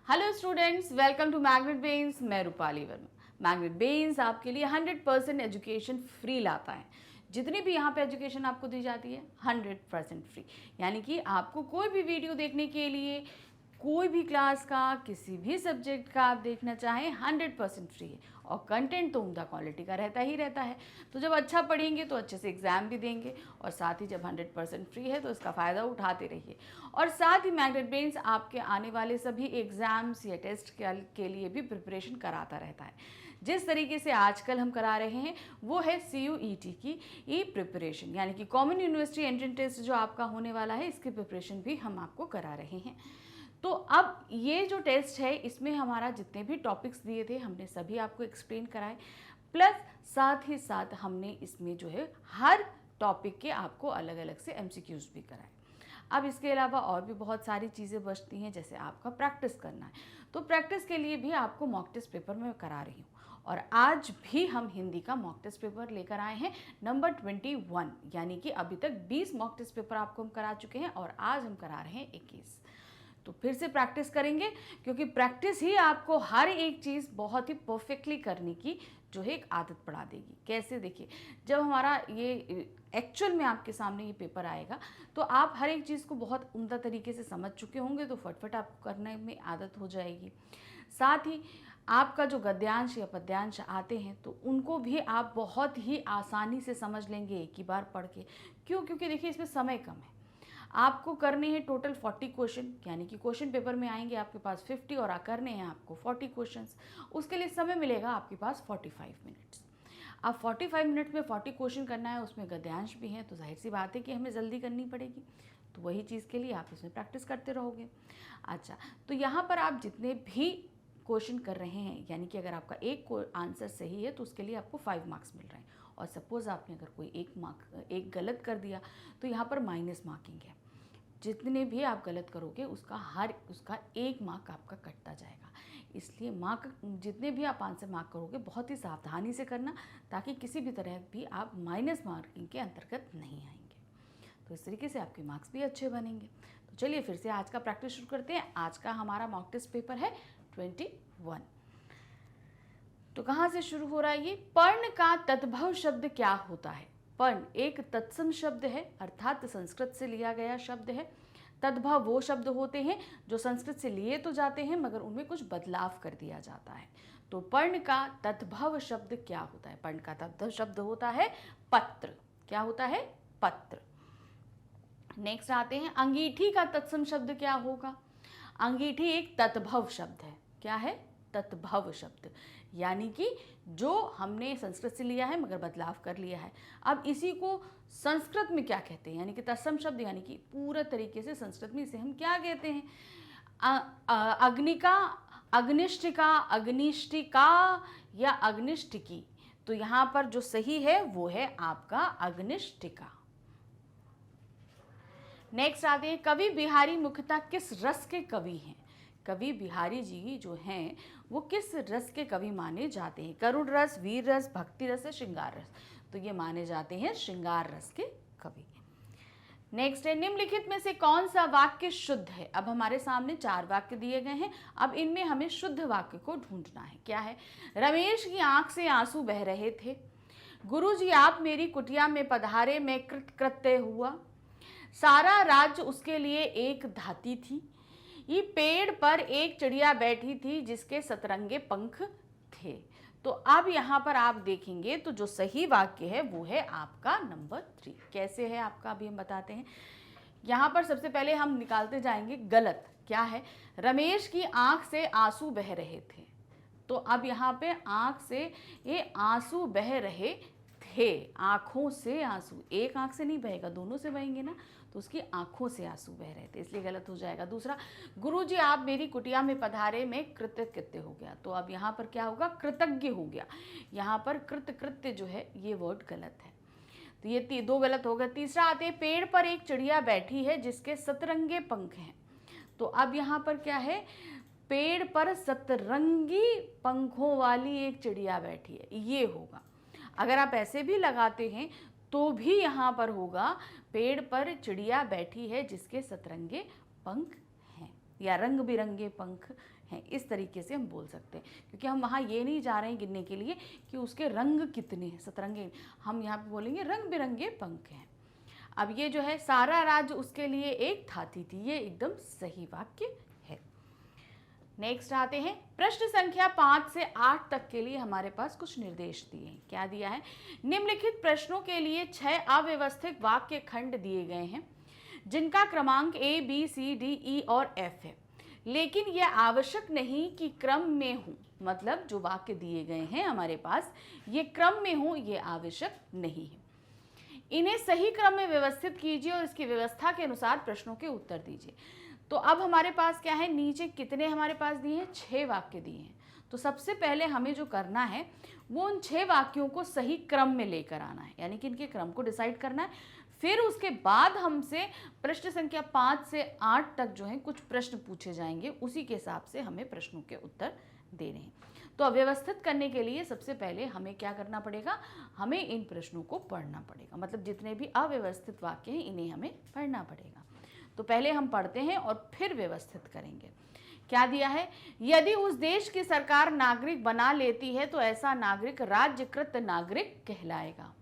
Hello students, welcome to magnet brains. मैं Rupali Verma. Magnet brains आपके लिए 100% एजुकेशन फ्री लाता है। जितनी भी यहाँ पे एजुकेशन आपको दी जाती है 100% फ्री, यानी कि आपको कोई भी वीडियो देखने के लिए, कोई भी क्लास का, किसी भी सब्जेक्ट का आप देखना चाहें 100% फ्री है। और कंटेंट तो उम्दा क्वालिटी का रहता ही रहता है। तो जब अच्छा पढ़ेंगे तो अच्छे से एग्ज़ाम भी देंगे, और साथ ही जब 100% फ्री है तो इसका फ़ायदा उठाते रहिए। और साथ ही मैग्नेट ब्रेन्स आपके आने वाले सभी एग्ज़ाम्स या टेस्ट के लिए भी प्रिपरेशन कराता रहता है। जिस तरीके से आजकल हम करा रहे हैं वो है CUET की ई प्रिपरेशन, यानी कि कॉमन यूनिवर्सिटी एंट्रेंस टेस्ट जो आपका होने वाला है, इसकी प्रिपरेशन भी हम आपको करा रहे हैं। तो अब ये जो टेस्ट है इसमें हमारा जितने भी टॉपिक्स दिए थे हमने सभी आपको एक्सप्लेन कराए, प्लस साथ ही साथ हमने इसमें जो है हर टॉपिक के आपको अलग अलग से MCQs भी कराए। अब इसके अलावा और भी बहुत सारी चीज़ें बचती हैं, जैसे आपका प्रैक्टिस करना है। तो प्रैक्टिस के लिए भी आपको मॉक टेस्ट पेपर मैं करा रही हूँ, और आज भी हम हिंदी का मॉक टेस्ट पेपर लेकर आए हैं नंबर 21, यानी कि अभी तक 20 मॉक टेस्ट पेपर आपको हम करा चुके हैं और आज हम करा रहे हैं 21। तो फिर से प्रैक्टिस करेंगे, क्योंकि प्रैक्टिस ही आपको हर एक चीज़ बहुत ही परफेक्टली करने की जो है एक आदत पड़ा देगी। कैसे, देखिए, जब हमारा ये एक्चुअल में आपके सामने ये पेपर आएगा तो आप हर एक चीज़ को बहुत उम्दा तरीके से समझ चुके होंगे, तो फटफट आपको करने में आदत हो जाएगी। साथ ही आपका जो गद्यांश या पद्यांश आते हैं तो उनको भी आप बहुत ही आसानी से समझ लेंगे एक ही बार पढ़ के। क्यों? क्योंकि देखिए इसमें समय कम है। आपको करने हैं टोटल 40 क्वेश्चन, यानी कि क्वेश्चन पेपर में आएंगे आपके पास 50 और करने हैं आपको 40 क्वेश्चंस। उसके लिए समय मिलेगा आपके पास 45 मिनट्स। अब 45 मिनट में 40 क्वेश्चन करना है, उसमें गद्यांश भी है, तो जाहिर सी बात है कि हमें जल्दी करनी पड़ेगी। तो वही चीज़ के लिए आप इसमें प्रैक्टिस करते रहोगे। अच्छा, तो यहाँ पर आप जितने भी क्वेश्चन कर रहे हैं, यानी कि अगर आपका एक आंसर सही है तो उसके लिए आपको 5 मार्क्स मिल रहे हैं, और सपोज़ आपने अगर कोई एक गलत कर दिया तो यहाँ पर माइनस मार्किंग है। जितने भी आप गलत करोगे उसका 1 मार्क आपका कटता जाएगा। इसलिए मार्क जितने भी आप आंसर मार्क करोगे बहुत ही सावधानी से करना, ताकि किसी भी तरह भी आप माइनस मार्किंग के अंतर्गत नहीं आएंगे। तो इस तरीके से आपके मार्क्स भी अच्छे बनेंगे। तो चलिए फिर से आज का प्रैक्टिस शुरू करते हैं। आज का हमारा मॉक टेस्ट पेपर है 21। तो कहाँ से शुरू हो रहा है ये? पर्ण का तद्भव शब्द क्या होता है? पर्ण एक तत्सम शब्द है, अर्थात संस्कृत से लिया गया शब्द है। तद्भव वो शब्द होते हैं जो संस्कृत से लिए तो जाते हैं मगर उनमें कुछ बदलाव कर दिया जाता है। तो पर्ण का तद्भव शब्द क्या होता है? पर्ण का तद्भव शब्द होता है पत्र। क्या होता है? पत्र। नेक्स्ट आते हैं, अंगीठी का तत्सम शब्द क्या होगा? अंगीठी एक तद्भव शब्द है। क्या है? तद्भव शब्द, यानी कि जो हमने संस्कृत से लिया है मगर बदलाव कर लिया है। अब इसी को संस्कृत में क्या कहते हैं? यानी कि तत्सम शब्द, यानी कि पूरा तरीके से संस्कृत में इसे हम क्या कहते हैं? अग्निका, अग्निष्टिका, अग्निष्टिका या अग्निष्टिकी। तो यहाँ पर जो सही है वो है आपका अग्निष्टिका। नेक्स्ट आते हैं, कवि बिहारी मुख्यतः किस रस के कवि हैं? कवि बिहारी जी जो हैं वो किस रस के कवि माने जाते हैं? करुण रस, वीर रस, भक्ति रस या श्रृंगार रस? तो ये माने जाते हैं श्रृंगार रस के कवि। नेक्स्ट है, निम्नलिखित में से कौन सा वाक्य शुद्ध है? अब हमारे सामने 4 वाक्य दिए गए हैं, अब इनमें हमें शुद्ध वाक्य को ढूंढना है। क्या है? रमेश की आंख से आंसू बह रहे थे। गुरुजी आप मेरी कुटिया में पधारे, मैं कृतकृत्य हुआ। सारा राज्य उसके लिए एक धाती थी। ये पेड़ पर एक चिड़िया बैठी थी जिसके सतरंगे पंख थे। तो अब यहाँ पर आप देखेंगे तो जो सही वाक्य है वो है आपका नंबर 3। कैसे है आपका, अभी हम बताते हैं। यहाँ पर सबसे पहले हम निकालते जाएंगे गलत। क्या है? रमेश की आंख से आंसू बह रहे थे। तो अब यहाँ पे आंख से ये आंसू बह रहे थे, आंखों से आंसू, एक आंख से नहीं बहेगा, दोनों से बहेंगे ना, तो उसकी आंखों से आंसू बह रहे थे, इसलिए गलत हो जाएगा। दूसरा, गुरुजी आप मेरी कुटिया में पधारे, मैं कृतकृत्य हो गया। तो अब यहाँ पर क्या होगा? कृतज्ञ हो गया। यहाँ पर कृतकृत्य जो है ये वर्ड गलत है। तो ये 2 गलत हो गए। तीसरा आते हैं, पेड़ पर एक चिड़िया बैठी है जिसके सतरंगे पंख हैं। तो अब यहाँ पर क्या है? पेड़ पर सतरंगी पंखों वाली एक चिड़िया बैठी है, ये होगा। अगर आप ऐसे भी लगाते हैं तो भी यहाँ पर होगा पेड़ पर चिड़िया बैठी है जिसके सतरंगे पंख हैं। या रंग बिरंगे पंख हैं, इस तरीके से हम बोल सकते हैं, क्योंकि हम वहाँ ये नहीं जा रहे हैं गिनने के लिए कि उसके रंग कितने हैं, सतरंगे, हम यहाँ पे बोलेंगे रंग बिरंगे पंख हैं। अब ये जो है सारा राज्य उसके लिए एक हाथी थी, ये एकदम सही वाक्य है। नेक्स्ट आते हैं, प्रश्न संख्या 5 से 8 तक के लिए हमारे पास कुछ निर्देश दिए हैं। क्या दिया है? निम्नलिखित प्रश्नों के लिए 6 अव्यवस्थित वाक्य खंड दिए गए हैं जिनका क्रमांक A, B, C, D, E और F है, लेकिन यह आवश्यक नहीं कि क्रम में हो। मतलब जो वाक्य दिए गए हैं हमारे पास ये क्रम में हो, ये आवश्यक नहीं है। इन्हें सही क्रम में व्यवस्थित कीजिए और इसकी व्यवस्था के अनुसार प्रश्नों के उत्तर दीजिए। तो अब हमारे पास क्या है, नीचे कितने हमारे पास दिए हैं? 6 वाक्य दिए हैं। तो सबसे पहले हमें जो करना है वो उन 6 वाक्यों को सही क्रम में लेकर आना है, यानी कि इनके क्रम को डिसाइड करना है। फिर उसके बाद हमसे प्रश्न संख्या 5 से 8 तक जो है कुछ प्रश्न पूछे जाएंगे, उसी के हिसाब से हमें प्रश्नों के उत्तर देने हैं। तो अव्यवस्थित करने के लिए सबसे पहले हमें क्या करना पड़ेगा? हमें इन प्रश्नों को पढ़ना पड़ेगा। मतलब जितने भी अव्यवस्थित वाक्य हैं इन्हें हमें पढ़ना पड़ेगा। तो पहले हम पढ़ते हैं और फिर व्यवस्थित करेंगे। क्या दिया है? यदि उस देश की सरकार नागरिक बना लेती है तो ऐसा नागरिक राज्यकृत नागरिक कहलाएगा।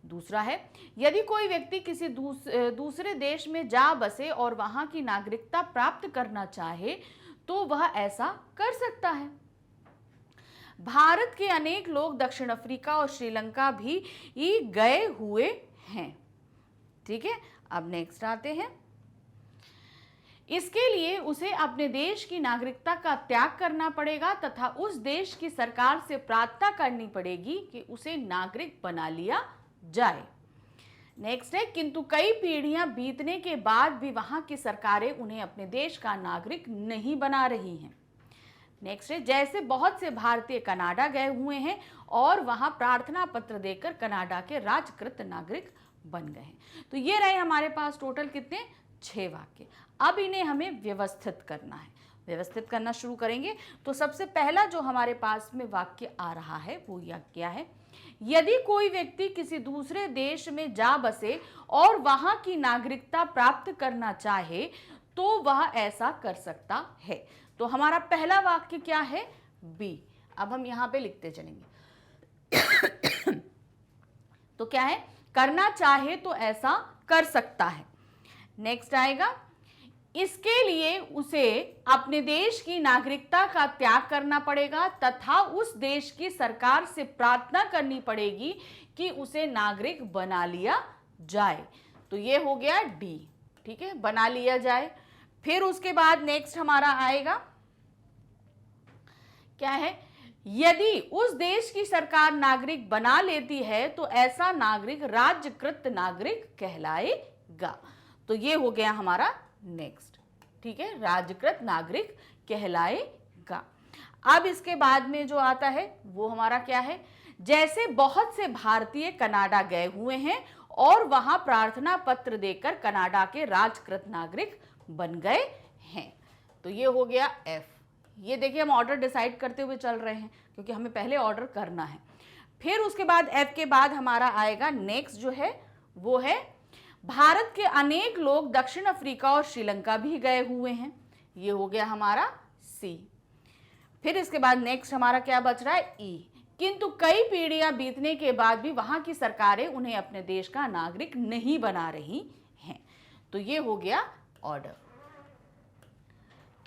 दूसरा है, यदि कोई व्यक्ति किसी दूसरे देश में जा बसे और वहां की नागरिकता प्राप्त करना चाहे तो वह ऐसा कर सकता है। भारत के अनेक लोग दक्षिण अफ्रीका और श्रीलंका भी गए हुए हैं। ठीक है, अब नेक्स्ट आते हैं। इसके लिए उसे अपने देश की नागरिकता का त्याग करना पड़ेगा तथा उस देश की सरकार से प्रार्थना करनी पड़ेगी कि उसे नागरिक बना लिया जाए। नेक्स्ट है, किंतु कई पीढ़ियां बीतने के बाद भी वहां की सरकारें उन्हें अपने देश का नागरिक नहीं बना रही हैं। नेक्स्ट है, जैसे बहुत से भारतीय कनाडा गए हुए हैं और वहां प्रार्थना पत्र देकर कनाडा के राजकृत नागरिक बन गए हैं। तो ये रहे हमारे पास टोटल कितने? 6 वाक्य। अब इन्हें हमें व्यवस्थित करना है। व्यवस्थित करना शुरू करेंगे तो सबसे पहला जो हमारे पास में वाक्य आ रहा है वो यह क्या है? यदि कोई व्यक्ति किसी दूसरे देश में जा बसे और वहां की नागरिकता प्राप्त करना चाहे तो वह ऐसा कर सकता है। तो हमारा पहला वाक्य क्या है? बी। अब हम यहां पे लिखते चलेंगे। तो क्या है? करना चाहे तो ऐसा कर सकता है। नेक्स्ट आएगा, इसके लिए उसे अपने देश की नागरिकता का त्याग करना पड़ेगा तथा उस देश की सरकार से प्रार्थना करनी पड़ेगी कि उसे नागरिक बना लिया जाए। तो ये हो गया डी। ठीक है, बना लिया जाए। फिर उसके बाद नेक्स्ट हमारा आएगा क्या है? यदि उस देश की सरकार नागरिक बना लेती है तो ऐसा नागरिक राज्यकृत नागरिक कहलाएगा। तो ये हो गया हमारा नेक्स्ट। ठीक है, राज्यकृत नागरिक कहलाएगा। अब इसके बाद में जो आता है वो हमारा क्या है? जैसे बहुत से भारतीय कनाडा गए हुए हैं और वहां प्रार्थना पत्र देकर कनाडा के राजकृत नागरिक बन गए हैं। तो ये हो गया एफ। ये देखिए हम ऑर्डर डिसाइड करते हुए चल रहे हैं क्योंकि हमें पहले ऑर्डर करना है। फिर उसके बाद एफ के बाद हमारा आएगा नेक्स्ट जो है वो है, भारत के अनेक लोग दक्षिण अफ्रीका और श्रीलंका भी गए हुए हैं। ये हो गया हमारा सी। फिर इसके बाद नेक्स्ट हमारा क्या बच रहा है? ई। किंतु कई पीढ़ियां बीतने के बाद भी वहां की सरकारें उन्हें अपने देश का नागरिक नहीं बना रही हैं। तो ये हो गया ऑर्डर।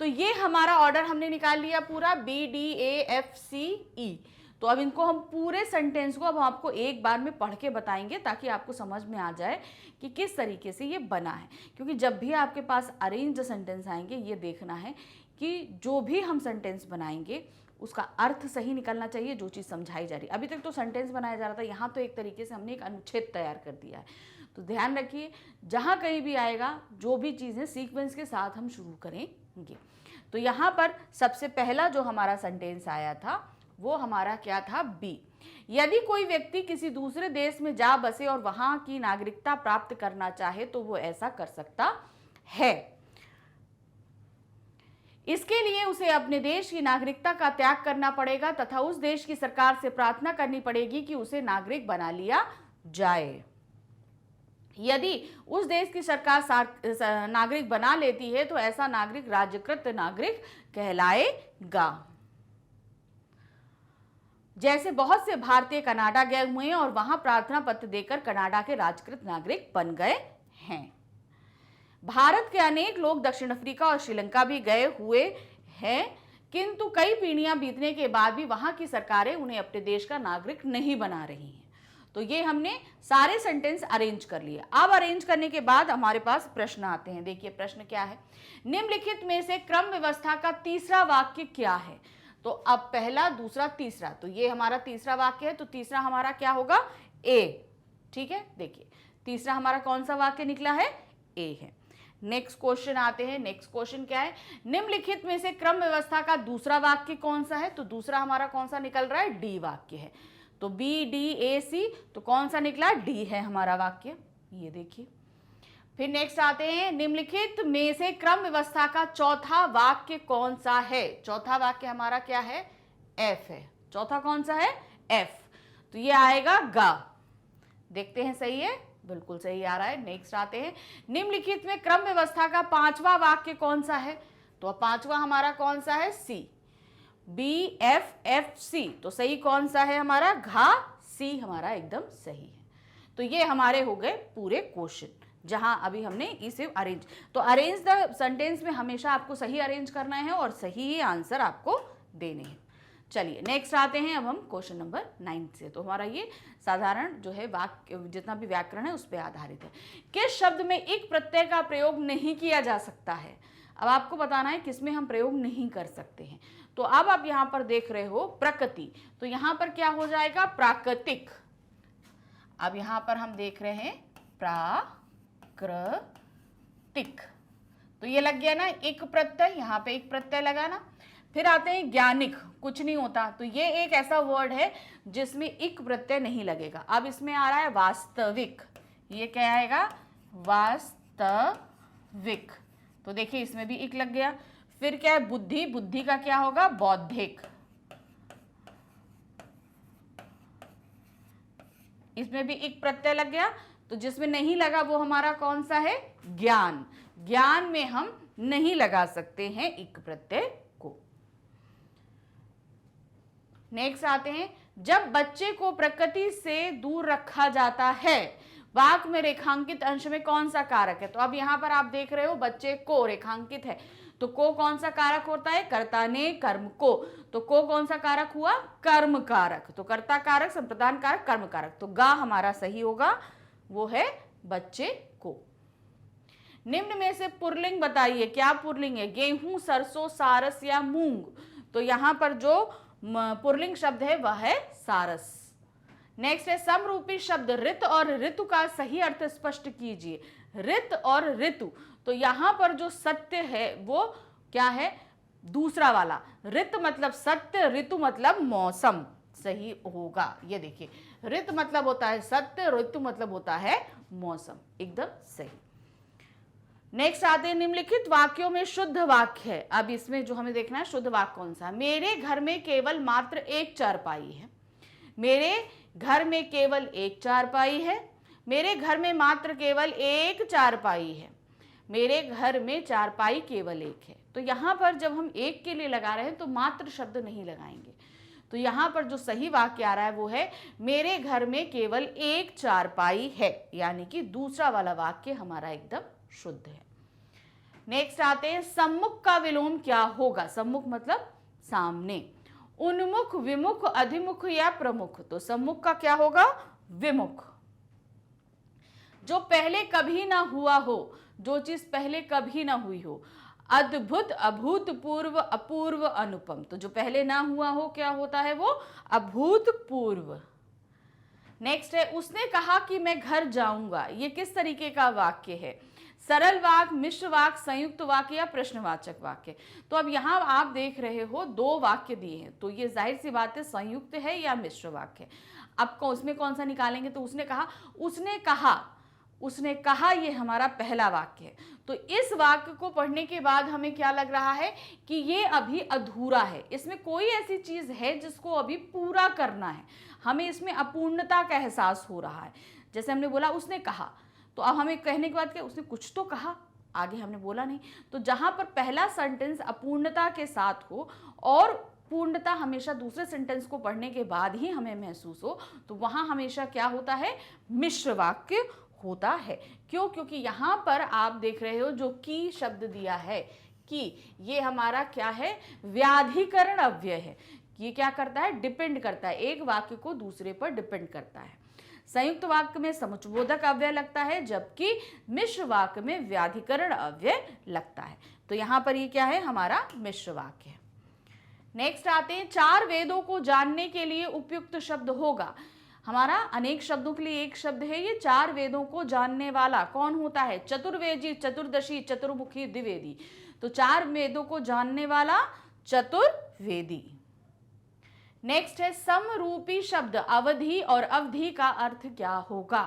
तो ये हमारा ऑर्डर हमने निकाल लिया पूरा, B D A F C E. तो अब इनको हम पूरे सेंटेंस को अब आपको एक बार में पढ़ के बताएंगे ताकि आपको समझ में आ जाए कि किस तरीके से ये बना है। क्योंकि जब भी आपके पास अरेंज्ड सेंटेंस आएंगे ये देखना है कि जो भी हम सेंटेंस बनाएंगे उसका अर्थ सही निकलना चाहिए, जो चीज़ समझाई जा रही है। अभी तक तो सेंटेंस बनाया जा रहा था, यहाँ तो एक तरीके से हमने एक अनुच्छेद तैयार कर दिया है। तो ध्यान रखिए जहाँ कहीं भी आएगा जो भी चीज़ें सीक्वेंस के साथ हम शुरू करेंगे। तो यहाँ पर सबसे पहला जो हमारा सेंटेंस आया था वो हमारा क्या था? बी। यदि कोई व्यक्ति किसी दूसरे देश में जा बसे और वहां की नागरिकता प्राप्त करना चाहे तो वो ऐसा कर सकता है। इसके लिए उसे अपने देश की नागरिकता का त्याग करना पड़ेगा तथा उस देश की सरकार से प्रार्थना करनी पड़ेगी कि उसे नागरिक बना लिया जाए। यदि उस देश की सरकार नागरिक बना लेती है तो ऐसा नागरिक राजकृत नागरिक कहलाएगा। जैसे बहुत से भारतीय कनाडा गए हुए हैं और वहां प्रार्थना पत्र देकर कनाडा के राजकृत नागरिक बन गए हैं। भारत के अनेक लोग दक्षिण अफ्रीका और श्रीलंका भी गए हुए हैं, किंतु कई पीढ़ियां बीतने के बाद भी वहां की सरकारें उन्हें अपने देश का नागरिक नहीं बना रही हैं। तो ये हमने सारे सेंटेंस अरेंज कर लिए। अब अरेंज करने के बाद हमारे पास प्रश्न आते हैं। देखिए प्रश्न क्या है, निम्नलिखित में से क्रम व्यवस्था का तीसरा वाक्य क्या है। तो अब पहला, दूसरा, तीसरा, तो ये हमारा तीसरा वाक्य है, तो तीसरा हमारा क्या होगा, ए। ठीक है, देखिए तीसरा हमारा कौन सा वाक्य निकला है, ए है। नेक्स्ट क्वेश्चन आते हैं। नेक्स्ट क्वेश्चन क्या है, निम्नलिखित में से क्रम व्यवस्था का दूसरा वाक्य कौन सा है। तो दूसरा हमारा कौन सा निकल रहा है, डी वाक्य है। तो बी डी ए सी, तो कौन सा निकला, डी है हमारा वाक्य, ये देखिए। फिर नेक्स्ट आते हैं, निम्नलिखित में से क्रम व्यवस्था का चौथा वाक्य कौन सा है। चौथा वाक्य हमारा क्या है, एफ है। चौथा कौन सा है, एफ, तो ये आएगा गा। देखते हैं सही है, बिल्कुल सही आ रहा है। नेक्स्ट आते हैं, निम्नलिखित में क्रम व्यवस्था का पांचवा वाक्य कौन सा है। तो पांचवा हमारा कौन सा है, सी, बी एफ एफ सी, तो सही कौन सा है हमारा, घा, सी हमारा एकदम सही है। तो ये हमारे हो गए पूरे क्वेश्चन, जहां अभी हमने इसे अरेंज। तो अरेंज द सेंटेंस में हमेशा आपको सही अरेंज करना है और सही ही आंसर आपको देने हैं। चलिए नेक्स्ट आते हैं अब हम क्वेश्चन नंबर 9 से। तो हमारा ये साधारण जो है वाक्य जितना भी व्याकरण है उस पर आधारित है। किस शब्द में एक प्रत्यय का प्रयोग नहीं किया जा सकता है। अब आपको बताना है किसमें हम प्रयोग नहीं कर सकते हैं। तो अब आप यहाँ पर देख रहे हो प्रकृति, तो यहाँ पर क्या हो जाएगा, प्राकृतिक। अब यहाँ पर हम देख रहे हैं प्राकृतिक, तो ये लग गया ना एक प्रत्यय, यहाँ पे एक प्रत्यय लगा ना। फिर आते हैं ज्ञानिक, कुछ नहीं होता, तो ये एक ऐसा वर्ड है जिसमें एक प्रत्यय नहीं लगेगा। अब इसमें आ रहा है वास्तविक, ये क्या आएगा, वास्तविक, तो देखिए इसमें भी एक लग गया। फिर क्या है, बुद्धि, बुद्धि का क्या होगा, बौद्धिक, इसमें भी एक प्रत्यय लग गया। तो जिसमें नहीं लगा वो हमारा कौन सा है, ज्ञान, ज्ञान में हम नहीं लगा सकते हैं एक प्रत्यय को। नेक्स्ट आते हैं, जब बच्चे को प्रकृति से दूर रखा जाता है, वाक्य में रेखांकित अंश में कौन सा कारक है। तो अब यहां पर आप देख रहे हो बच्चे को रेखांकित है, तो को कौन सा कारक होता है, कर्ता ने कर्म को, तो को कौन सा कारक हुआ, कर्म कारक, तो कर्ता कारक, संप्रदान कारक, कर्म कारक, तो गा हमारा सही होगा, वो है बच्चे को। निम्न में से पुल्लिंग बताइए, क्या पुल्लिंग है, गेहूं, सरसों, सारस या मूंग। तो यहां पर जो पुल्लिंग शब्द है वह है सारस। नेक्स्ट है, समरूपी शब्द ऋत और ऋतु का सही अर्थ स्पष्ट कीजिए। ऋत और ऋतु, तो यहां पर जो सत्य है वो क्या है, दूसरा वाला, ऋत मतलब सत्य, ऋतु मतलब मौसम, सही होगा। ये देखिए ऋत मतलब होता है सत्य, ऋतु मतलब होता है मौसम, एकदम सही। नेक्स्ट आते हैं, निम्नलिखित वाक्यों में शुद्ध वाक्य है। अब इसमें जो हमें देखना है शुद्ध वाक्य कौन सा, मेरे घर में केवल मात्र एक चारपाई है, मेरे घर में केवल एक चारपाई है, मेरे घर में मात्र केवल एक चारपाई है, मेरे घर में चारपाई केवल एक है। तो यहाँ पर जब हम एक के लिए लगा रहे हैं तो मात्र शब्द नहीं लगाएंगे। तो यहाँ पर जो सही वाक्य आ रहा है वो है, मेरे घर में केवल एक चारपाई है, यानी कि दूसरा वाला वाक्य हमारा एकदम शुद्ध है। नेक्स्ट आते हैं, सम्मुख का विलोम क्या होगा। सम्मुख मतलब सामने, उन्मुख, विमुख, अधिमुख या प्रमुख। तो सम्मुख का क्या होगा, विमुख। जो पहले कभी ना हुआ हो, जो चीज पहले कभी ना हुई हो, अद्भुत, अभूतपूर्व, अपूर्व, अनुपम। तो जो पहले ना हुआ हो क्या होता है, वो अभूतपूर्व। नेक्स्ट है, उसने कहा कि मैं घर जाऊंगा। ये किस तरीके का वाक्य है, सरल वाक्य, मिश्र वाक्य, संयुक्त वाक्य या प्रश्नवाचक वाक्य। तो अब यहाँ आप देख रहे हो दो वाक्य दिए हैं, तो ये जाहिर सी बात है संयुक्त है या मिश्र वाक्य है। अब उसमें कौन सा निकालेंगे, तो उसने कहा, उसने कहा, उसने कहा, ये हमारा पहला वाक्य है। तो इस वाक्य को पढ़ने के बाद हमें क्या लग रहा है कि ये अभी अधूरा है, इसमें कोई ऐसी चीज है जिसको अभी पूरा करना है, हमें इसमें अपूर्णता का एहसास हो रहा है। जैसे हमने बोला उसने कहा, तो अब हमें कहने के बाद क्या, उसने कुछ तो कहा, आगे हमने बोला नहीं। तो जहां पर पहला सेंटेंस अपूर्णता के साथ हो और पूर्णता हमेशा दूसरे सेंटेंस को पढ़ने के बाद ही हमें महसूस हो, तो वहां हमेशा क्या होता है, मिश्र वाक्य होता है। क्यों? क्योंकि यहां पर आप देख रहे हो जो की शब्द दिया है, कि ये हमारा क्या है, व्याधिकरण अव्यय है। ये क्या करता है, डिपेंड करता है, एक वाक्य को दूसरे पर डिपेंड करता है। संयुक्त वाक्य में समुच्चयबोधक अव्यय लगता है, जबकि मिश्र वाक्य में व्याधिकरण अव्यय लगता है। तो यहां पर ये क्या है, हमारा मिश्र वाक्य है। नेक्स्ट आते हैं, 4 वेदों को जानने के लिए उपयुक्त शब्द होगा। हमारा अनेक शब्दों के लिए एक शब्द है ये, 4 वेदों को जानने वाला कौन होता है, चतुर्वेदी, चतुर्दशी, चतुर्मुखी, द्विवेदी। तो 4 वेदों को जानने वाला चतुर्वेदी। नेक्स्ट है, समरूपी शब्द अवधि और अवधि का अर्थ क्या होगा।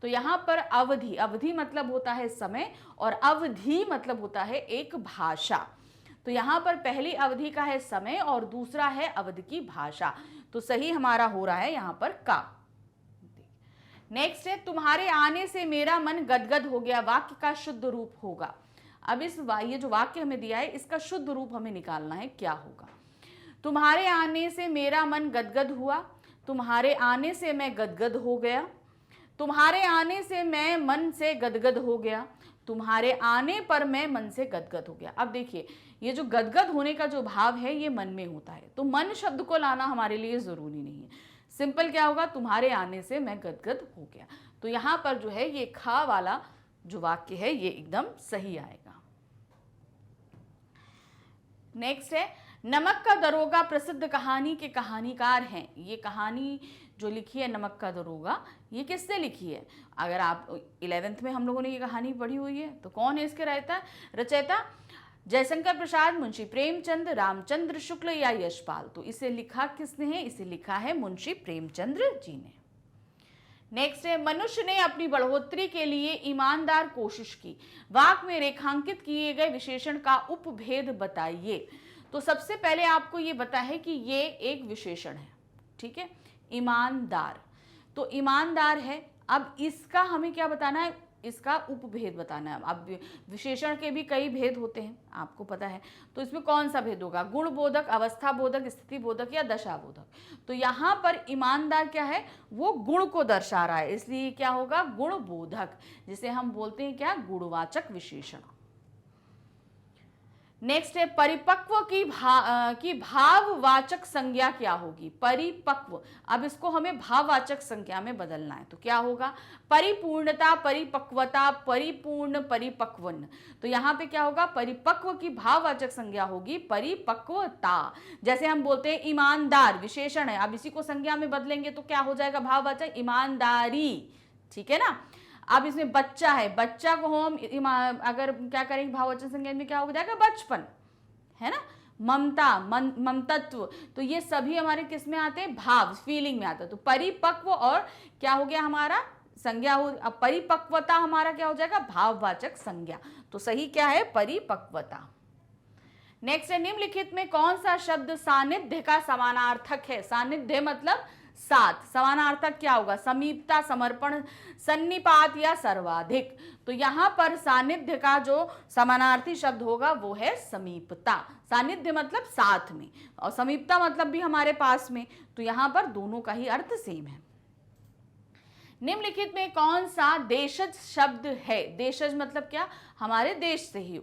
तो यहां पर अवधि, अवधि मतलब होता है समय, और अवधि मतलब होता है एक भाषा। तो यहां पर पहली अवधि का है समय और दूसरा है अवधि की भाषा। तो सही हमारा हो रहा है यहां पर का। नेक्स्ट है, तुम्हारे आने से मेरा मन गदगद हो गया, वाक्य का शुद्ध रूप होगा। अब ये जो वाक्य हमें दिया है, इसका शुद्ध रूप हमें निकालना है, क्या होगा। तुम्हारे आने से मेरा मन गदगद हुआ, तुम्हारे आने से मैं गदगद हो गया, तुम्हारे आने से मैं मन से गदगद हो गया, तुम्हारे आने पर मैं मन से गदगद हो गया। अब देखिए, ये जो गदगद होने का जो भाव है ये मन में होता है, तो मन शब्द को लाना हमारे लिए जरूरी नहीं है। सिंपल क्या होगा, तुम्हारे आने से मैं गदगद हो गया। तो यहां पर जो है ये खा वाला जो वाक्य है ये एकदम सही आएगा। नेक्स्ट है, नमक का दरोगा प्रसिद्ध कहानी के कहानीकार हैं। ये कहानी जो लिखी है नमक का दरोगा, ये किसने लिखी है। अगर आप 11th में हम लोगों ने ये कहानी पढ़ी हुई है, तो कौन है इसके रचयिता, जयशंकर प्रसाद, मुंशी प्रेमचंद, रामचंद्र शुक्ल या यशपाल। तो इसे लिखा किसने है, इसे लिखा है मुंशी प्रेमचंद्र जी ने। नेक्स्ट है, मनुष्य ने अपनी बढ़ोतरी के लिए ईमानदार कोशिश की, वाक्य में रेखांकित किए गए विशेषण का उपभेद बताइए। तो सबसे पहले आपको ये पता है कि ये एक विशेषण है, ठीक है, ईमानदार। तो ईमानदार है, अब इसका हमें क्या बताना है, इसका उपभेद बताना है। अब विशेषण के भी कई भेद होते हैं, आपको पता है। तो इसमें कौन सा भेद होगा, गुण बोधक, अवस्था बोधक, स्थिति बोधक या दशा बोधक। तो यहाँ पर ईमानदार क्या है, वो गुण को दर्शा रहा है, इसलिए क्या होगा, गुण बोधक, जिसे हम बोलते हैं क्या, गुणवाचक विशेषण। नेक्स्ट है, परिपक्व की भाववाचक संज्ञा क्या होगी, परिपक्व। अब इसको हमें भाववाचक संज्ञा में बदलना है, तो क्या होगा, परिपूर्णता, परिपक्वता, परिपूर्ण, परिपक्वन। तो यहाँ पे क्या होगा, परिपक्व की भाववाचक संज्ञा होगी परिपक्वता। जैसे हम बोलते हैं ईमानदार विशेषण है, अब इसी को संज्ञा में बदलेंगे तो क्या हो जाएगा, भाववाचक, ईमानदारी, ठीक है ना। अब इसमें बच्चा है, बच्चा को हम अगर क्या करेंगे भाववाचक संज्ञा में, क्या हो जाएगा, बचपन, है ना। ममता, ममतत्व, तो ये सभी हमारे किस में आते हैं, भाव, फीलिंग में आते हैं। तो परिपक्व और क्या हो गया हमारा संज्ञा हो, अब परिपक्वता हमारा क्या हो जाएगा, भाववाचक संज्ञा। तो सही क्या है, परिपक्वता। नेक्स्ट है, निम्नलिखित में कौन सा शब्द सानिध्य का समानार्थक है। सानिध्य मतलब साथ, समानार्थक क्या होगा, समीपता, समर्पण, सन्निपात या सर्वाधिक। तो यहां पर सानिध्य का जो समानार्थी शब्द होगा वो है समीपता। सानिध्य मतलब साथ में, और समीपता मतलब भी हमारे पास में। तो यहां पर दोनों का ही अर्थ सेम है। निम्नलिखित में कौन सा देशज शब्द है। देशज मतलब क्या, हमारे देश से ही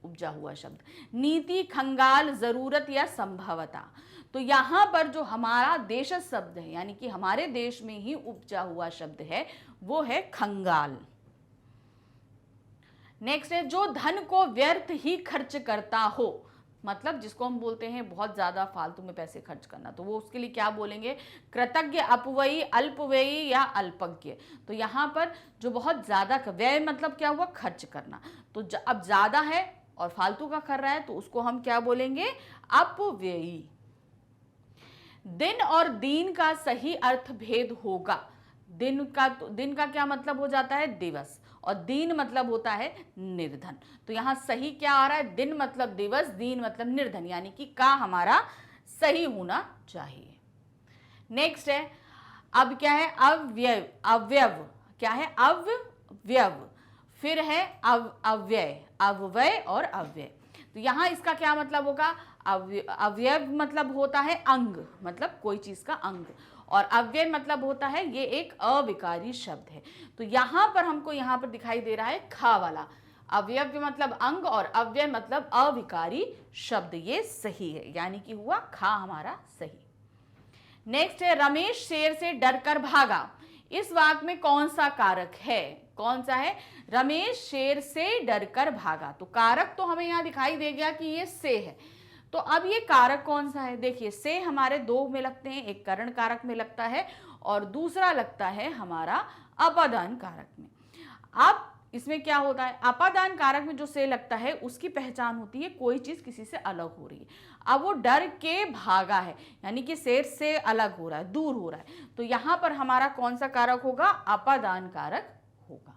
उपजा हुआ शब्द। नीति, खंगाल, जरूरत या संभवता। तो यहां पर जो हमारा देशज शब्द है, यानी कि हमारे देश में ही उपजा हुआ शब्द है, वो है खंगाल। नेक्स्ट है, जो धन को व्यर्थ ही खर्च करता हो, मतलब जिसको हम बोलते हैं बहुत ज्यादा फालतू में पैसे खर्च करना, तो वो उसके लिए क्या बोलेंगे, कृतज्ञ, अपव्ययी, अल्पव्ययी या अल्पज्ञ। तो यहां पर जो बहुत ज्यादा, व्यय मतलब क्या हुआ, खर्च करना। तो अब ज्यादा है और फालतू का कर रहा है, तो उसको हम क्या बोलेंगे, अपव्ययी। दिन और दीन का सही अर्थ भेद होगा। दिन का क्या मतलब हो जाता है, दिवस, और दीन मतलब होता है निर्धन। तो यहां सही क्या आ रहा है, दिन मतलब दिवस, दीन मतलब निर्धन, यानी कि का हमारा सही होना चाहिए। नेक्स्ट है, अब क्या है, अव्यव, अव्यव क्या है, व्यव, फिर है अव्यय, अव्यय और अव्यय। तो यहाँ इसका क्या मतलब होगा, अवयव मतलब होता है अंग, मतलब कोई चीज का अंग, और अव्यय मतलब होता है ये एक अविकारी शब्द है। तो यहाँ पर हमको यहाँ पर दिखाई दे रहा है खा वाला, अवयव मतलब अंग और अव्यय मतलब अविकारी शब्द, ये सही है, यानी कि हुआ खा हमारा सही। नेक्स्ट है रमेश शेर से डरकर भागा। इस वाक्य में कौन सा कारक है, कौन सा है, रमेश शेर से डरकर भागा। तो कारक तो हमें यहाँ दिखाई दे गया कि ये से है, तो अब ये कारक कौन सा है, देखिए से हमारे दो में लगते हैं, एक करण कारक में लगता है और दूसरा लगता है हमारा अपादान कारक में। अब इसमें क्या होता है, अपादान कारक में जो से लगता है उसकी पहचान होती है कोई चीज किसी से अलग हो रही है। अब वो डर के भागा है, यानी कि शेर से अलग हो रहा है, दूर हो रहा है, तो यहां पर हमारा कौन सा कारक होगा, अपादान कारक होगा।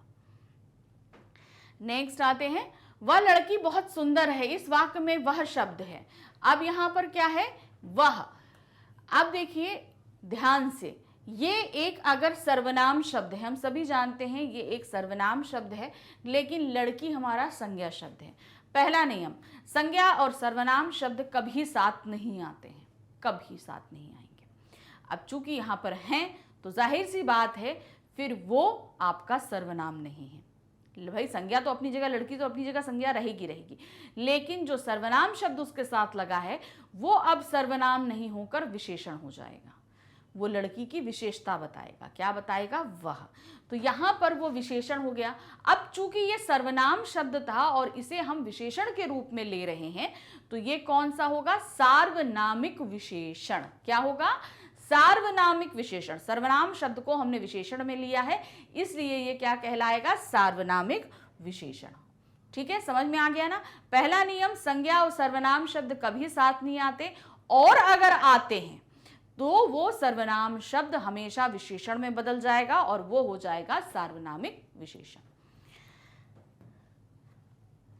नेक्स्ट आते हैं, वह लड़की बहुत सुंदर है। इस वाक्य में वह शब्द है, अब यहां पर क्या है, वह। अब देखिए ध्यान से, ये एक अगर सर्वनाम शब्द है, हम सभी जानते हैं ये एक सर्वनाम शब्द है, लेकिन लड़की हमारा संज्ञा शब्द है। पहला नियम, संज्ञा और सर्वनाम शब्द कभी साथ नहीं आते हैं, कभी साथ नहीं आएंगे। अब चूंकि यहां पर हैं तो जाहिर सी बात है फिर वो आपका सर्वनाम नहीं है। भाई संज्ञा तो अपनी जगह, लड़की तो अपनी जगह संज्ञा रहेगी रहेगी, लेकिन जो सर्वनाम शब्द उसके साथ लगा है वो अब सर्वनाम नहीं होकर विशेषण हो जाएगा, वो लड़की की विशेषता बताएगा, क्या बताएगा, वह। तो यहां पर वो विशेषण हो गया। अब चूंकि ये सर्वनाम शब्द था और इसे हम विशेषण के रूप में ले रहे हैं, तो ये कौन सा होगा, सार्वनामिक विशेषण। क्या होगा, सार्वनामिक विशेषण। सर्वनाम शब्द को हमने विशेषण में लिया है, इसलिए ये क्या कहलाएगा, सार्वनामिक विशेषण। ठीक है, समझ में आ गया ना। पहला नियम, संज्ञा और सर्वनाम शब्द कभी साथ नहीं आते, और अगर आते हैं तो वो सर्वनाम शब्द हमेशा विशेषण में बदल जाएगा और वो हो जाएगा सार्वनामिक विशेषण।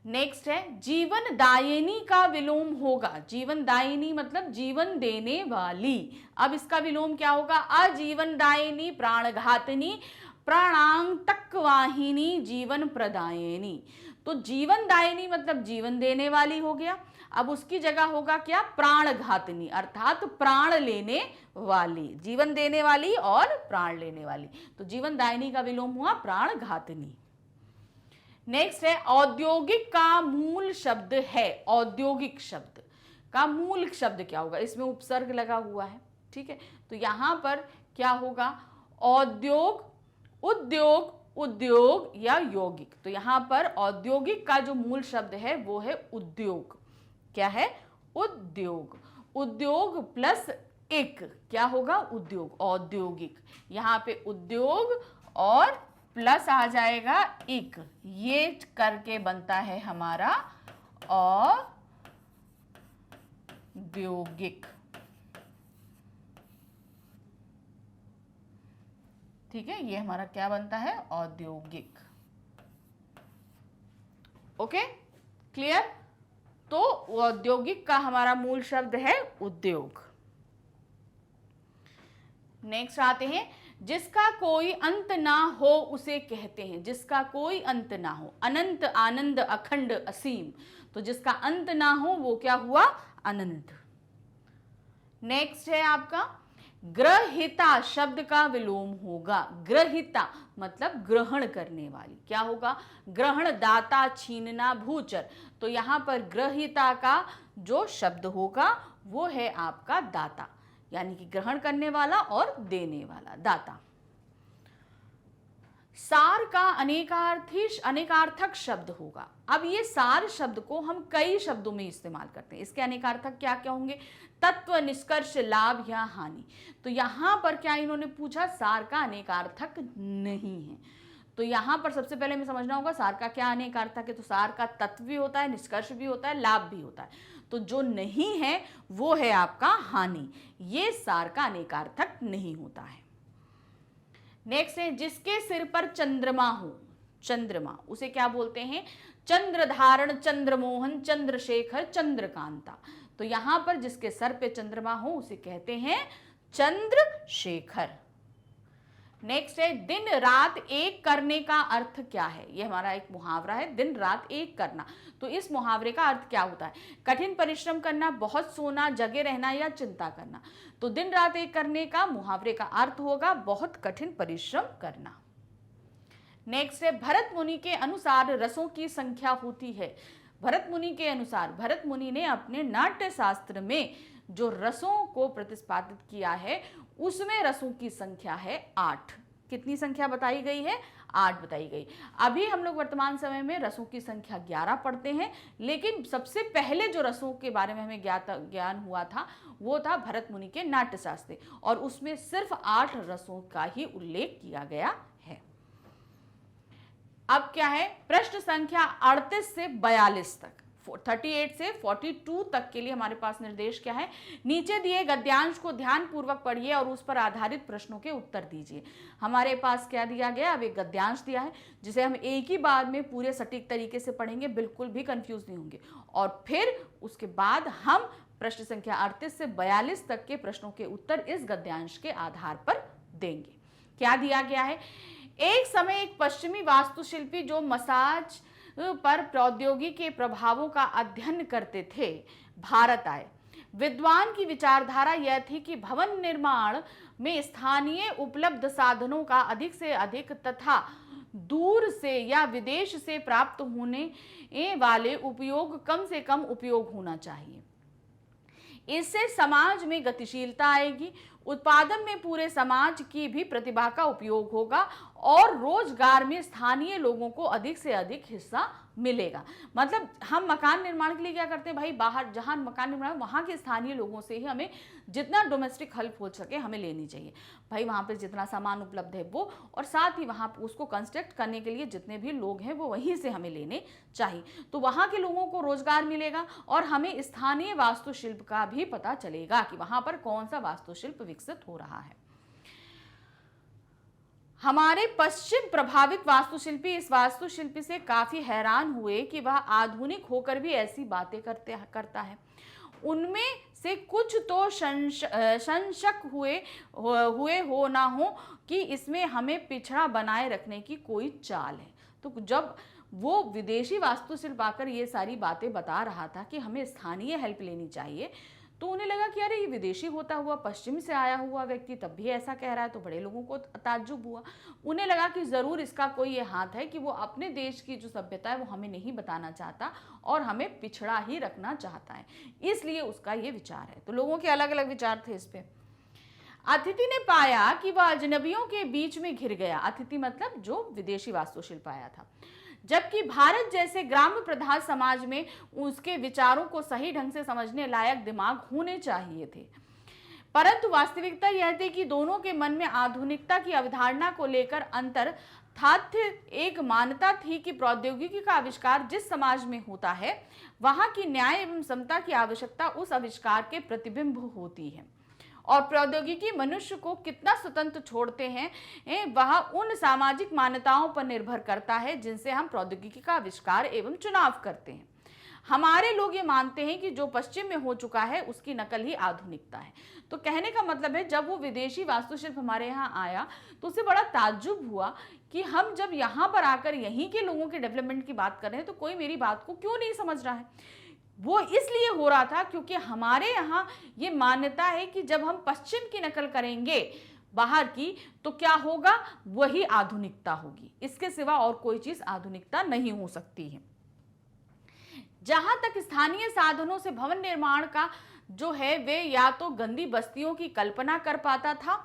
नेक्स्ट है, जीवन दायिनी का विलोम होगा। जीवन दायिनी मतलब जीवन देने वाली। अब इसका विलोम क्या होगा, अजीवन दायिनी, प्राणघातिनी, प्राणांतक वाहिनी, जीवन प्रदायिनी। तो जीवन दायिनी मतलब जीवन देने वाली हो गया, अब उसकी जगह होगा क्या, प्राणघातिनी, अर्थात प्राण लेने वाली, जीवन देने वाली और प्राण लेने वाली। तो जीवन दायिनी का विलोम हुआ प्राणघातिनी। नेक्स्ट है, औद्योगिक का मूल शब्द है। औद्योगिक शब्द का मूल शब्द क्या होगा, इसमें उपसर्ग लगा हुआ है, ठीक है, तो यहां पर क्या होगा, औद्योग, उद्योग, उद्योग या यौगिक। तो यहां पर औद्योगिक का जो मूल शब्द है वो है उद्योग। क्या है, उद्योग। उद्योग प्लस एक क्या होगा, उद्योग, औद्योगिक। यहां पे उद्योग और प्लस आ जाएगा एक, ये करके बनता है हमारा औद्योगिक। ठीक है, ये हमारा क्या बनता है, औद्योगिक। Okay, clear. तो औद्योगिक का हमारा मूल शब्द है उद्योग। नेक्स्ट आते हैं, जिसका कोई अंत ना हो उसे कहते हैं। जिसका कोई अंत ना हो, अनंत, आनंद, अखंड, असीम। तो जिसका अंत ना हो वो क्या हुआ, अनंत। नेक्स्ट है आपका, ग्रहिता शब्द का विलोम होगा। ग्रहिता मतलब ग्रहण करने वाली, क्या होगा, ग्रहण, दाता, छीनना, भूचर। तो यहां पर ग्रहिता का जो शब्द होगा वो है आपका दाता, यानी कि ग्रहण करने वाला और देने वाला, दाता। सार का अनेकार्थक शब्द होगा। अब ये सार शब्द को हम कई शब्दों में इस्तेमाल करते हैं। इसके अनेकार्थक क्या क्या होंगे, तत्व, निष्कर्ष, लाभ या हानि। तो यहां पर क्या इन्होंने पूछा, सार का अनेकार्थक नहीं है। तो यहां पर सबसे पहले हमें समझना होगा सार का क्या अनेकार्थक है। तो सार का तत्व भी होता है, निष्कर्ष भी होता है, लाभ भी होता है। तो जो नहीं है वो है आपका हानि, ये सार का अनेकार्थक नहीं होता है। नेक्स्ट है, जिसके सिर पर चंद्रमा हो। चंद्रमा, उसे क्या बोलते हैं, चंद्रधारण, चंद्रमोहन, चंद्रशेखर, चंद्रकांता। तो यहां पर जिसके सर पे चंद्रमा हो उसे कहते हैं चंद्रशेखर। नेक्स्ट है दिन रात एक करने का अर्थ क्या है। ये हमारा एक मुहावरा है, दिन रात एक करना। तो इस मुहावरे का अर्थ क्या होता है? कठिन परिश्रम करना, बहुत सोना, जगे रहना या चिंता करना। तो दिन रात एक करने का मुहावरे का अर्थ होगा बहुत कठिन परिश्रम करना। नेक्स्ट है भरत मुनि के अनुसार रसों की संख्या होती है। भरत मुनि के अनुसार, भरत मुनि ने अपने नाट्य शास्त्र में जो रसों को प्रतिपादित किया है उसमें रसों की संख्या है 8। कितनी संख्या बताई गई है? 8 बताई गई। अभी हम लोग वर्तमान समय में रसों की संख्या 11 पढ़ते हैं, लेकिन सबसे पहले जो रसों के बारे में हमें ज्ञान हुआ था वो था भरत मुनि के नाट्य शास्त्र, और उसमें सिर्फ 8 रसों का ही उल्लेख किया गया है। अब क्या है? प्रश्न संख्या 38 से 42 तक, 38 से 42 तक के लिए हमारे पास निर्देश क्या है? नीचे दिए गद्यांश को ध्यान पूर्वक पढ़िए और उस पर आधारित प्रश्नों के उत्तर दीजिए। हमारे पास क्या दिया गया? अब एक गद्यांश दिया है जिसे हम एक ही बार में पूरे सटीक तरीके से पढ़ेंगे, बिल्कुल भी कंफ्यूज नहीं होंगे, और फिर उसके बाद हम प्रश्न संख्या 38 से 42 तक के प्रश्नों के उत्तर इस गद्यांश के आधार पर देंगे। क्या दिया गया है? एक समय एक पश्चिमी वास्तुशिल्पी जो मसाज पर प्रौद्योगिकी के प्रभावों का अध्ययन करते थे भारत आए। विद्वान की विचारधारा यह थी कि भवन निर्माण में स्थानीय उपलब्ध साधनों का अधिक से अधिक तथा दूर से या विदेश से प्राप्त होने वाले उपयोग कम से कम उपयोग होना चाहिए। इससे समाज में गतिशीलता आएगी, उत्पादन में पूरे समाज की भी प्रतिभा का उपयोग होगा और रोजगार में स्थानीय लोगों को अधिक से अधिक हिस्सा मिलेगा। मतलब हम मकान निर्माण के लिए क्या करते हैं भाई, बाहर जहां मकान निर्माण वहां के स्थानीय लोगों से ही हमें जितना डोमेस्टिक हेल्प हो सके हमें लेनी चाहिए भाई, वहां पे जितना सामान उपलब्ध है वो, और साथ ही वहां उसको कंस्ट्रक्ट करने के लिए जितने भी लोग हैं वो वहीं से हमें लेने चाहिए। तो वहां के लोगों को रोजगार मिलेगा और हमें स्थानीय वास्तुशिल्प का भी पता चलेगा कि वहां पर कौन सा वास्तुशिल्प विकसित हो रहा है। हमारे पश्चिम प्रभावित वास्तुशिल्पी इस वास्तुशिल्पी से काफी हैरान हुए कि वह आधुनिक होकर भी ऐसी बातें करता है। उनमें से कुछ तो संशक हुए हो ना हो कि इसमें हमें पिछड़ा बनाए रखने की कोई चाल है। तो जब वो विदेशी वास्तुशिल्प आकर ये सारी बातें बता रहा था कि हमें स्थानीय हेल्प लेनी चाहिए, तो उन्हें लगा कि अरे ये विदेशी होता हुआ पश्चिम से आया हुआ व्यक्ति तब भी ऐसा कह रहा है, तो बड़े लोगों को ताज्जुब हुआ। उन्हें लगा कि ज़रूर इसका कोई ये हाथ है कि वो अपने देश की जो सभ्यता है वो हमें नहीं बताना चाहता और हमें पिछड़ा ही रखना चाहता है, इसलिए उसका ये विचार है। तो लोगों के अलग अलग विचार थे इस पर। अतिथि ने पाया कि वह अजनबियों के बीच में घिर गया। अतिथि मतलब जो विदेशी वास्तुशिल्प आया था, जबकि भारत जैसे ग्राम प्रधान समाज में उसके विचारों को सही ढंग से समझने लायक दिमाग होने चाहिए थे। परंतु वास्तविकता यह थी कि दोनों के मन में आधुनिकता की अवधारणा को लेकर अंतर तथ्य एक मान्यता थी कि प्रौद्योगिकी का आविष्कार जिस समाज में होता है वहां की न्याय एवं समता की आवश्यकता उस आविष्कार के प्रतिबिंब होती है, और प्रौद्योगिकी मनुष्य को कितना स्वतंत्र छोड़ते हैं वह उन सामाजिक मान्यताओं पर निर्भर करता है जिनसे हम प्रौद्योगिकी का आविष्कार एवं चुनाव करते हैं। हमारे लोग ये मानते हैं कि जो पश्चिम में हो चुका है उसकी नकल ही आधुनिकता है। तो कहने का मतलब है जब वो विदेशी वास्तुशिल्प हमारे यहाँ आया तो उसे बड़ा ताज्जुब हुआ कि हम जब यहाँ पर आकर यहीं के लोगों के डेवलपमेंट की बात कर रहे हैं तो कोई मेरी बात को क्यों नहीं समझ रहा है। वो इसलिए हो रहा था क्योंकि हमारे यहाँ ये मान्यता है कि जब हम पश्चिम की नकल करेंगे बाहर की तो क्या होगा, वही आधुनिकता होगी, इसके सिवा और कोई चीज आधुनिकता नहीं हो सकती है। जहां तक स्थानीय साधनों से भवन निर्माण का जो है वे या तो गंदी बस्तियों की कल्पना कर पाता था,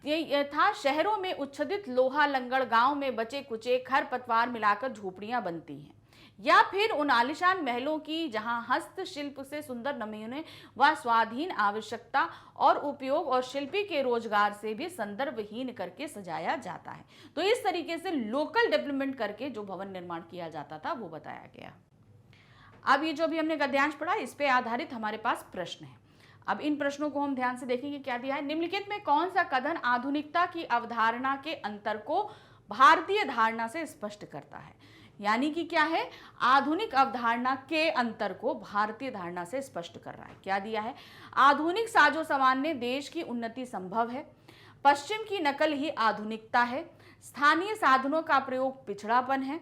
ये था शहरों में उच्छेदित लोहा लंगड़ गांव में बचे कुचे खरपतवार मिलाकर झोपड़ियां बनती हैं, या फिर उन आलिशान महलों की जहां हस्तशिल्प से सुंदर नमूने व स्वाधीन आवश्यकता और उपयोग और शिल्पी के रोजगार से भी संदर्भहीन करके सजाया जाता है। तो इस तरीके से लोकल डेवलपमेंट करके जो भवन निर्माण किया जाता था वो बताया गया। अब ये जो भी हमने गद्यांश पढ़ा इस पे आधारित हमारे पास प्रश्न है। अब इन प्रश्नों को हम ध्यान से देखेंगे। क्या दिया है? निम्नलिखित में कौन सा कथन आधुनिकता की अवधारणा के अंतर को भारतीय धारणा से स्पष्ट करता है? यानी कि क्या है, आधुनिक अवधारणा के अंतर को भारतीय धारणा से स्पष्ट कर रहा है। क्या दिया है? आधुनिक साजो सामान ने देश की उन्नति संभव है, पश्चिम की नकल ही आधुनिकता है, स्थानीय साधनों का प्रयोग पिछड़ापन है,